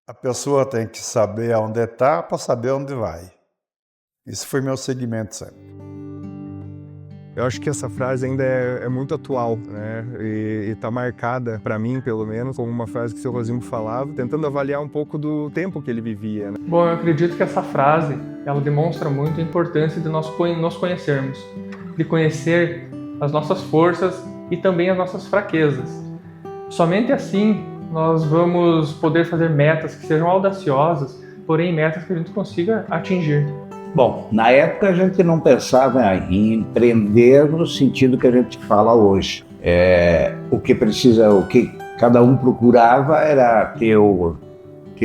A pessoa tem que saber aonde está para saber onde vai. Isso foi meu segmento sempre. Eu acho que essa frase ainda é muito atual, né? E está marcada, para mim, pelo menos, como uma frase que o seu Rosimbo falava, tentando avaliar um pouco do tempo que ele vivia, né? Bom, eu acredito que essa frase, ela demonstra muito a importância de nós nos conhecermos, de conhecer as nossas forças e também as nossas fraquezas. Somente assim nós vamos poder fazer metas que sejam audaciosas, porém metas que a gente consiga atingir. Bom, na época a gente não pensava em empreender no sentido que a gente fala hoje. O que cada um procurava era ter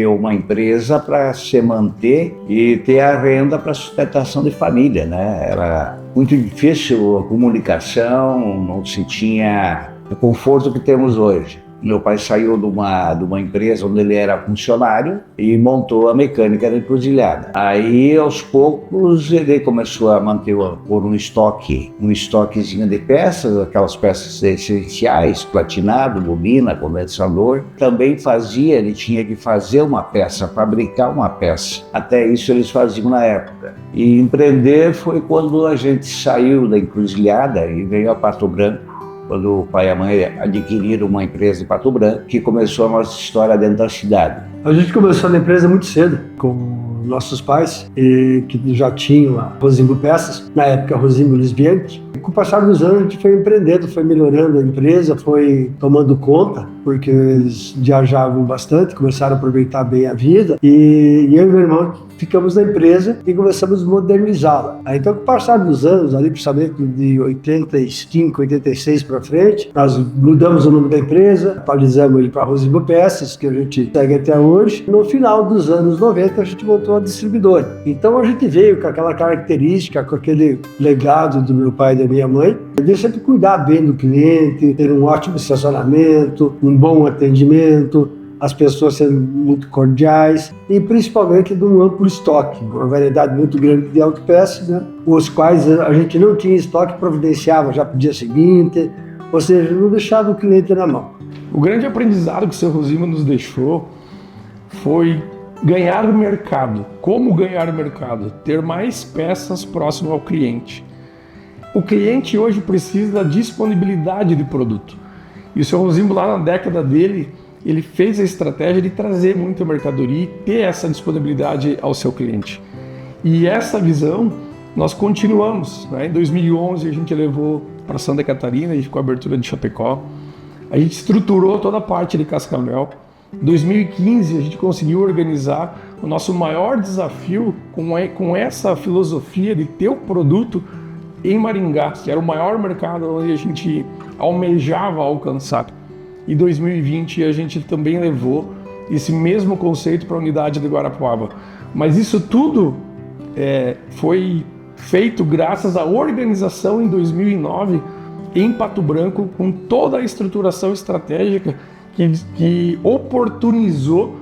uma empresa para se manter e ter a renda para sustentação de família, né? Era muito difícil a comunicação, não se tinha o conforto que temos hoje. Meu pai saiu de uma empresa onde ele era funcionário e montou a mecânica da encruzilhada. Aí, aos poucos, ele começou a pôr um estoquezinho de peças, aquelas peças essenciais, platinado, bobina, condensador. Também ele tinha que fazer uma peça, fabricar uma peça. Até isso eles faziam na época. E empreender foi quando a gente saiu da encruzilhada e veio a Pato Branco, quando o pai e a mãe adquiriram uma empresa em Pato Branco, que começou a nossa história dentro da cidade. A gente começou na empresa muito cedo, com nossos pais, que já tinham a Rosimbo Peças, na época a Rosimbo Lisbianchi. Com o passar dos anos a gente foi empreendendo, foi melhorando a empresa, foi tomando conta, porque eles viajavam bastante, começaram a aproveitar bem a vida, e eu e meu irmão ficamos na empresa e começamos a modernizá-la. Então, com o passar dos anos, ali principalmente de 85, 86 para frente, nós mudamos o nome da empresa, atualizamos ele para Rosimbo Peças, que a gente segue até hoje. No final dos anos 90, a gente voltou a distribuidor. Então, a gente veio com aquela característica, com aquele legado do meu pai e da minha mãe, de sempre cuidar bem do cliente, ter um ótimo estacionamento, um bom atendimento, as pessoas sendo muito cordiais e principalmente de um amplo estoque, uma variedade muito grande de autopeças, né? Os quais a gente não tinha estoque, providenciava já para o dia seguinte, ou seja, não deixava o cliente na mão. O grande aprendizado que o seu Rosimbo nos deixou foi ganhar o mercado. Como ganhar o mercado? Ter mais peças próximo ao cliente. O cliente hoje precisa da disponibilidade de produto. E o seu Rosimbo, lá na década dele, ele fez a estratégia de trazer muita mercadoria e ter essa disponibilidade ao seu cliente. E essa visão nós continuamos, né? Em 2011 a gente levou para Santa Catarina e com a abertura de Chapecó. A gente estruturou toda a parte de Cascavel. Em 2015 a gente conseguiu organizar o nosso maior desafio com essa filosofia de ter o produto em Maringá, que era o maior mercado onde a gente almejava alcançar. Em 2020 a gente também levou esse mesmo conceito para a unidade de Guarapuava. Mas isso tudo foi feito graças à organização em 2009 em Pato Branco, com toda a estruturação estratégica que oportunizou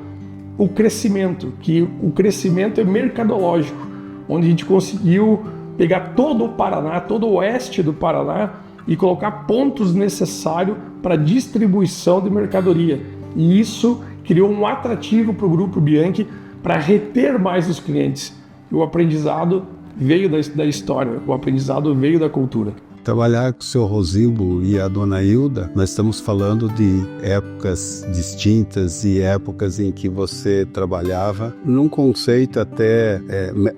o crescimento, que o crescimento é mercadológico, onde a gente conseguiu pegar todo o Paraná, todo o oeste do Paraná e colocar pontos necessários para distribuição de mercadoria. E isso criou um atrativo para o Grupo Bianchi para reter mais os clientes. E o aprendizado veio da história, o aprendizado veio da cultura. Trabalhar com o seu Rosimbo e a dona Hilda, nós estamos falando de épocas distintas e épocas em que você trabalhava num conceito até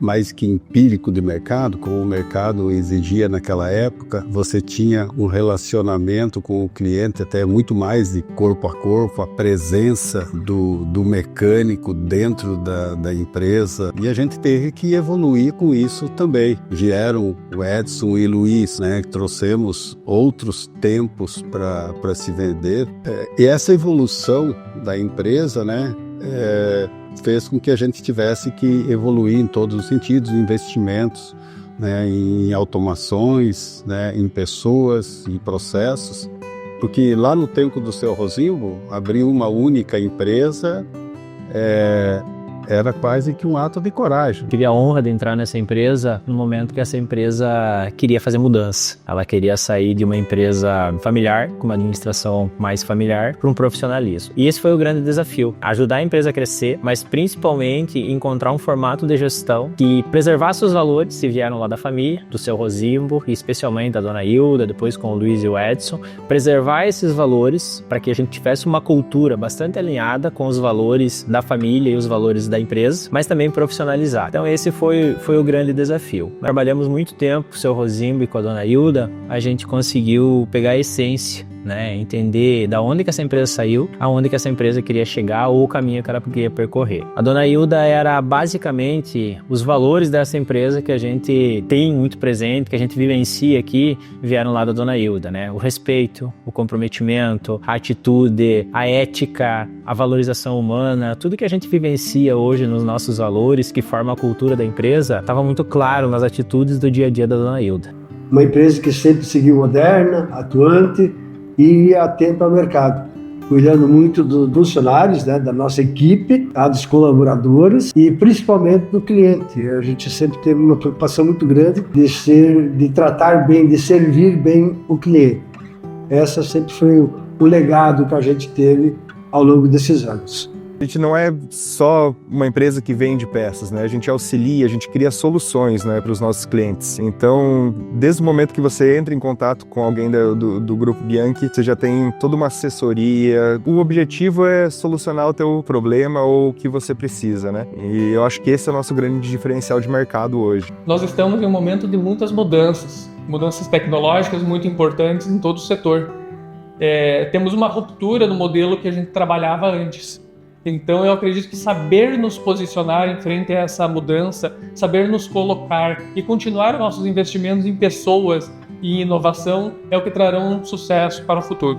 mais que empírico de mercado, como o mercado exigia naquela época. Você tinha um relacionamento com o cliente até muito mais de corpo a corpo, a presença do mecânico dentro da empresa, e a gente teve que evoluir com isso também. Vieram o Edson e o Luiz, né? Trouxemos outros tempos para se vender. E essa evolução da empresa, né, fez com que a gente tivesse que evoluir em todos os sentidos, investimentos, né, em automações, né, em pessoas, em processos. Porque lá no tempo do seu Rosimbo, abriu uma única empresa era quase que um ato de coragem. Tive a honra de entrar nessa empresa no momento que essa empresa queria fazer mudança. Ela queria sair de uma empresa familiar, com uma administração mais familiar, para um profissionalismo. E esse foi o grande desafio, ajudar a empresa a crescer, mas principalmente encontrar um formato de gestão que preservasse os valores que vieram lá da família, do seu Rosimbo, e especialmente da dona Hilda, depois com o Luiz e o Edson, preservar esses valores para que a gente tivesse uma cultura bastante alinhada com os valores da família e os valores da empresa, mas também profissionalizar. Então esse foi o grande desafio. Trabalhamos muito tempo com o seu Rosimbo e com a dona Hilda, a gente conseguiu pegar a essência, né, entender da onde que essa empresa saiu, aonde que essa empresa queria chegar ou o caminho que ela queria percorrer. A dona Hilda era basicamente os valores dessa empresa que a gente tem muito presente, que a gente vivencia aqui, vieram lá da dona Hilda, né? O respeito, o comprometimento, a atitude, a ética, a valorização humana, tudo que a gente vivencia hoje nos nossos valores, que forma a cultura da empresa, estava muito claro nas atitudes do dia a dia da dona Hilda. Uma empresa que sempre seguiu moderna, atuante e atenta ao mercado, cuidando muito dos funcionários, né, da nossa equipe, dos colaboradores e principalmente do cliente. A gente sempre teve uma preocupação muito grande de tratar bem, de servir bem o cliente. Essa sempre foi o legado que a gente teve ao longo desses anos. A gente não é só uma empresa que vende peças, né? A gente auxilia, a gente cria soluções, né, para os nossos clientes. Então, desde o momento que você entra em contato com alguém do Grupo Bianchi, você já tem toda uma assessoria. O objetivo é solucionar o teu problema ou o que você precisa, né? E eu acho que esse é o nosso grande diferencial de mercado hoje. Nós estamos em um momento de muitas mudanças tecnológicas muito importantes em todo o setor. Temos uma ruptura no modelo que a gente trabalhava antes. Então eu acredito que saber nos posicionar em frente a essa mudança, saber nos colocar e continuar nossos investimentos em pessoas e inovação é o que trarão sucesso para o futuro.